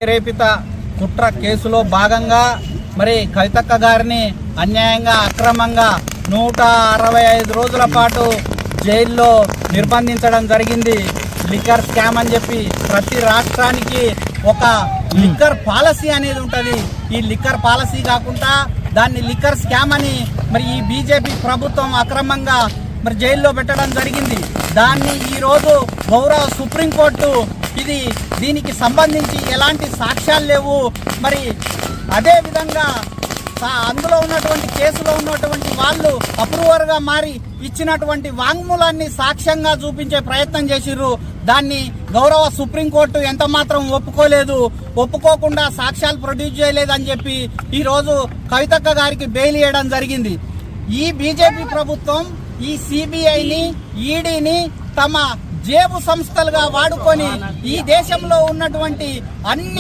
ప్రేరేపిత కుట్ర కేసులో భాగంగా మరి కవితక్క గారిని అన్యాయంగా అక్రమంగా 165 రోజుల పాటు జైల్లో నిర్బంధించడం జరిగింది. లిక్కర్ స్కామ్ అని చెప్పి ప్రతి రాష్ట్రానికి ఒక లిక్కర్ పాలసీ అనేది ఉంటుంది. ఈ లిక్కర్ పాలసీ కాకుండా దాన్ని లిక్కర్ స్కామ్ అని మరి ఈ బీజేపీ ప్రభుత్వం అక్రమంగా మరి జైల్లో పెట్టడం జరిగింది. దాన్ని ఈరోజు గౌరవ సుప్రీంకోర్టు దీనికి సంబంధించి ఎలాంటి సాక్ష్యాలు లేవు, మరి అదే విధంగా అందులో ఉన్నటువంటి కేసులో ఉన్నటువంటి వాళ్ళు అప్రూవర్గా మారి ఇచ్చినటువంటి వాంగ్మూలాన్ని సాక్ష్యంగా చూపించే ప్రయత్నం చేసిర్రు. దాన్ని గౌరవ సుప్రీంకోర్టు ఎంత మాత్రం ఒప్పుకోకుండా సాక్ష్యాలు ప్రొడ్యూస్ చేయలేదని చెప్పి ఈరోజు కవితక్క గారికి బెయిల్ ఇవ్వడం జరిగింది. ఈ బీజేపీ ప్రభుత్వం ఈ సిబిఐని ఈడీని తమ జేబు సంస్థలుగా వాడుకొని ఈ దేశంలో ఉన్నటువంటి అన్ని